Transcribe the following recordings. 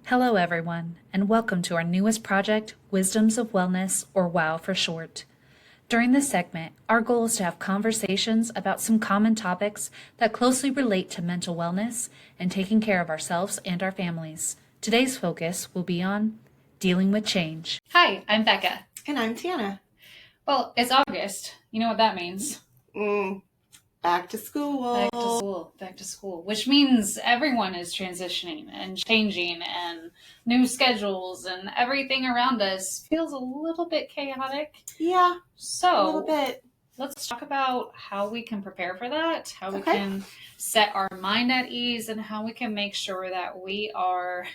Hello, everyone, and welcome to our newest project, Wisdoms of Wellness, or WOW for short. During this segment, our goal is to have conversations about some common topics that closely relate to mental wellness and taking care of ourselves and our families. Today's focus will be on dealing with change. Hi, I'm Becca. And I'm Tana. Well, it's August. You know what that means. Back to school. Back to school, which means everyone is transitioning and changing and new schedules and everything around us feels a little bit chaotic. Yeah, So, a little bit. Let's talk about how we can prepare for that, how we can set our mind at ease, and how we can make sure that we are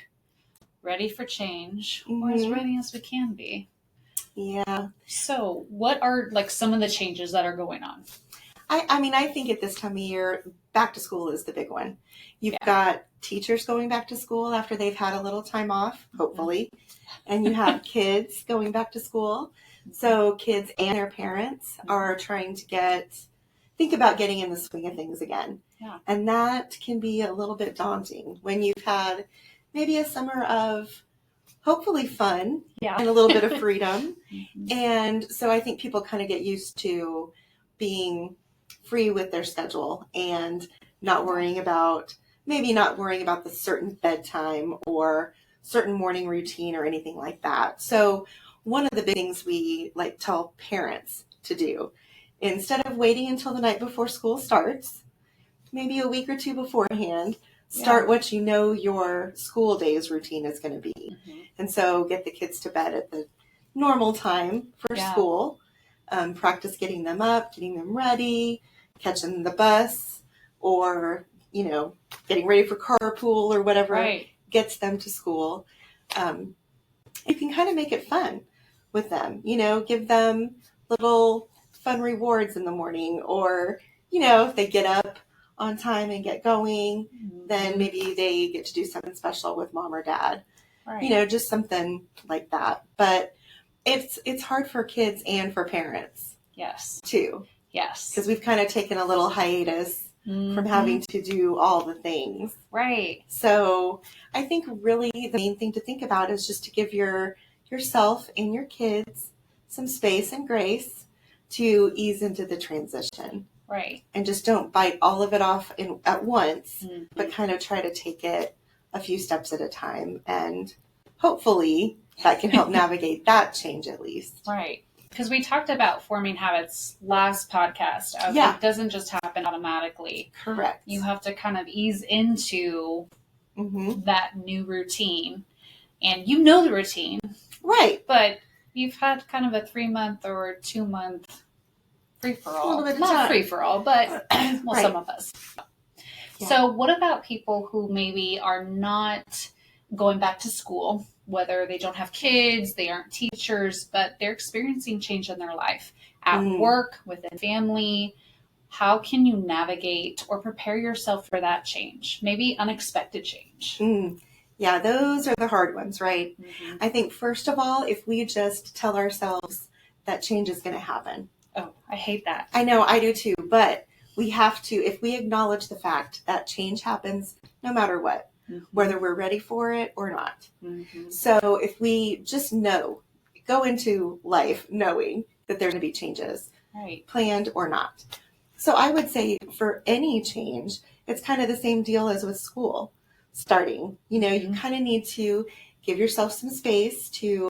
ready for change or as ready as we can be. Yeah. So, what are some of the changes that are going on? I think at this time of year, back to school is the big one. You've got teachers going back to school after they've had a little time off, hopefully. And you have kids going back to school. So kids and their parents are trying to think about getting in the swing of things again. Yeah. And that can be a little bit daunting when you've had maybe a summer of hopefully fun and a little bit of freedom. And so I think people kind of get used to being free with their schedule and not worrying about the certain bedtime or certain morning routine or anything like that. So one of the big things we tell parents to do, instead of waiting until the night before school starts, maybe a week or two beforehand, start what you know your school day's routine is going to be. And so get the kids to bed at the normal time for school, practice getting them up, getting them ready, catching the bus, or, getting ready for carpool or whatever gets them to school. You can kind of make it fun with them, give them little fun rewards in the morning, or, if they get up on time and get going, then maybe they get to do something special with mom or dad, just something like that. But it's hard for kids and for parents. Yes. Too. Yes. Because we've kind of taken a little hiatus from having to do all the things. Right. So I think really the main thing to think about is just to give yourself and your kids some space and grace to ease into the transition. Right. And just don't bite all of it off at once, but kind of try to take it a few steps at a time. And hopefully that can help navigate that change at least. Right. Because we talked about forming habits last podcast. It doesn't just happen automatically. Correct. You have to kind of ease into that new routine. And you know the routine. Right. But you've had kind of a 3-month or 2-month free-for-all. Not a free-for-all, but some of us. Yeah. So what about people who maybe are not going back to school, whether they don't have kids, they aren't teachers, but they're experiencing change in their life at work, within family? How can you navigate or prepare yourself for that change? Maybe unexpected change. Yeah, those are the hard ones, right? I think first of all, if we just tell ourselves that change is going to happen. Oh, I hate that. I know, I do too, but we have to, if we acknowledge the fact that change happens no matter what, whether we're ready for it or not. So if we just go into life knowing that there are going to be changes, planned or not. So I would say for any change, it's kind of the same deal as with school starting. You kind of need to give yourself some space to,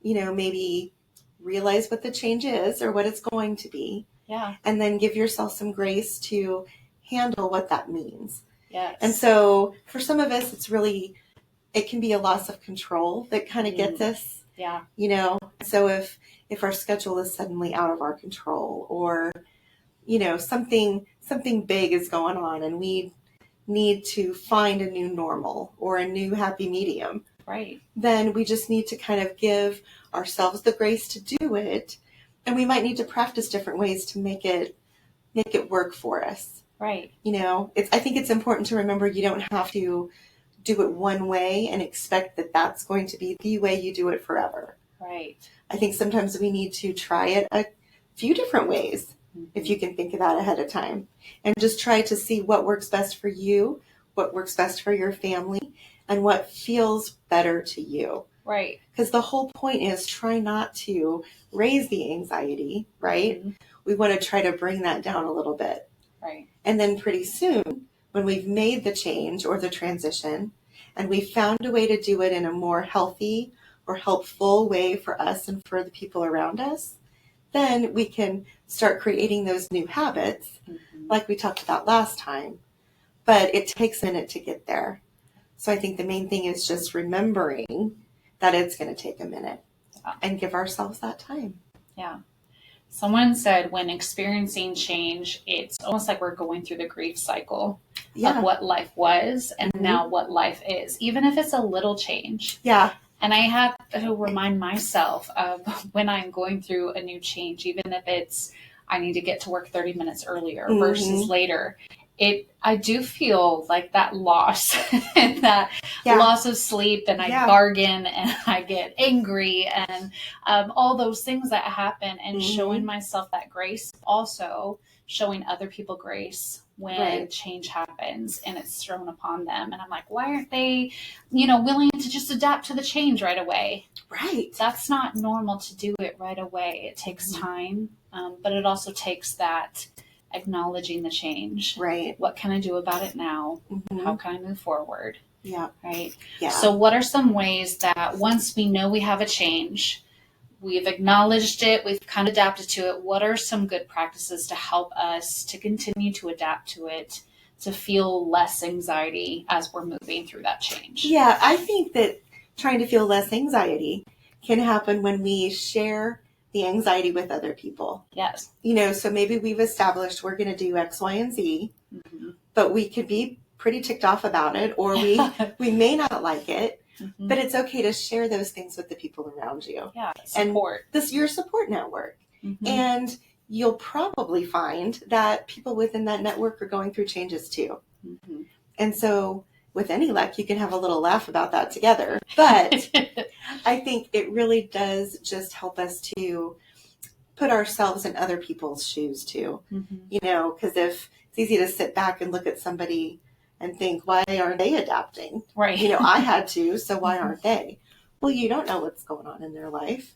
maybe realize what the change is or what it's going to be. Yeah. And then give yourself some grace to handle what that means. Yes. And so for some of us, it can be a loss of control that kind of gets us. Yeah. So if our schedule is suddenly out of our control, or, something big is going on and we need to find a new normal or a new happy medium. Right. Then we just need to kind of give ourselves the grace to do it. And we might need to practice different ways to make it work for us. Right. I think it's important to remember you don't have to do it one way and expect that that's going to be the way you do it forever. Right. I think sometimes we need to try it a few different ways, if you can think of that ahead of time, and just try to see what works best for you, what works best for your family, and what feels better to you. Right. Because the whole point is try not to raise the anxiety, right? Mm-hmm. We want to try to bring that down a little bit. Right. And then pretty soon, when we've made the change or the transition, and we've found a way to do it in a more healthy or helpful way for us and for the people around us, then we can start creating those new habits, like we talked about last time. But it takes a minute to get there. So I think the main thing is just remembering that it's going to take a minute and give ourselves that time. Yeah. Someone said when experiencing change, it's almost like we're going through the grief cycle of what life was and now what life is, even if it's a little change. Yeah. And I have to remind myself of when I'm going through a new change, even if it's I need to get to work 30 minutes earlier versus later. I do feel like that loss and that loss of sleep, and I bargain and I get angry and all those things that happen, and showing myself that grace, also showing other people grace when change happens and it's thrown upon them. And I'm like, why aren't they, willing to just adapt to the change right away? Right. That's not normal to do it right away. It takes time, but it also takes that acknowledging the change. Right. What can I do about it now? How can I move forward? Yeah. Right. Yeah. So what are some ways that once we know we have a change, we've acknowledged it, we've kind of adapted to it, what are some good practices to help us to continue to adapt to it, to feel less anxiety as we're moving through that change? Yeah, I think that trying to feel less anxiety can happen when we share the anxiety with other people. Yes. So maybe we've established we're going to do X, Y, and Z, but we could be pretty ticked off about it, or we may not like it, but it's okay to share those things with the people around you. Yeah, support. And your support network. And you'll probably find that people within that network are going through changes too. And so with any luck, you can have a little laugh about that together. But I think it really does just help us to put ourselves in other people's shoes too. Because if it's easy to sit back and look at somebody and think, why aren't they adapting? Right. I had to, so why aren't they? Well, you don't know what's going on in their life.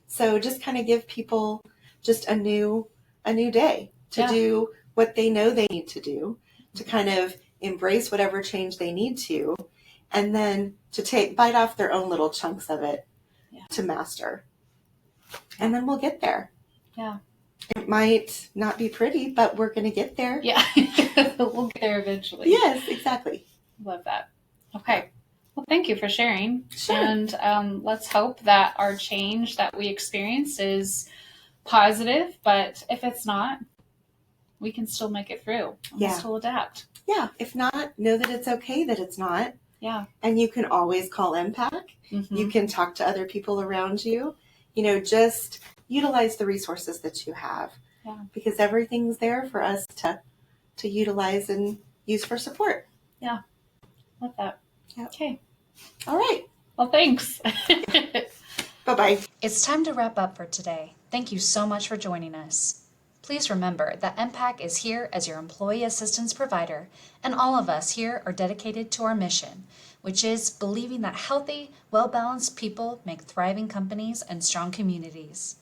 So just kind of give people just a new day to do what they know they need to do, to kind of embrace whatever change they need to, and then to bite off their own little chunks of it to master. And then we'll get there. Yeah. It might not be pretty, but we're going to get there. Yeah. We'll get there eventually. Yes, exactly. Love that. Okay. Well, thank you for sharing. Sure. And let's hope that our change that we experience is positive, but if it's not, we can still make it through. We'll still adapt. Yeah. If not, know that it's okay that it's not. Yeah. And you can always call Empac. You can talk to other people around you. Just utilize the resources that you have. Yeah. Because everything's there for us to utilize and use for support. Yeah. Love that. Yep. Okay. All right. Well, thanks. Bye-bye. It's time to wrap up for today. Thank you so much for joining us. Please remember that Empac is here as your employee assistance provider, and all of us here are dedicated to our mission, which is believing that healthy, well-balanced people make thriving companies and strong communities.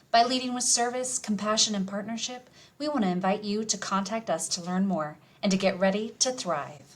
By leading with service, compassion, and partnership, we want to invite you to contact us to learn more and to get ready to thrive.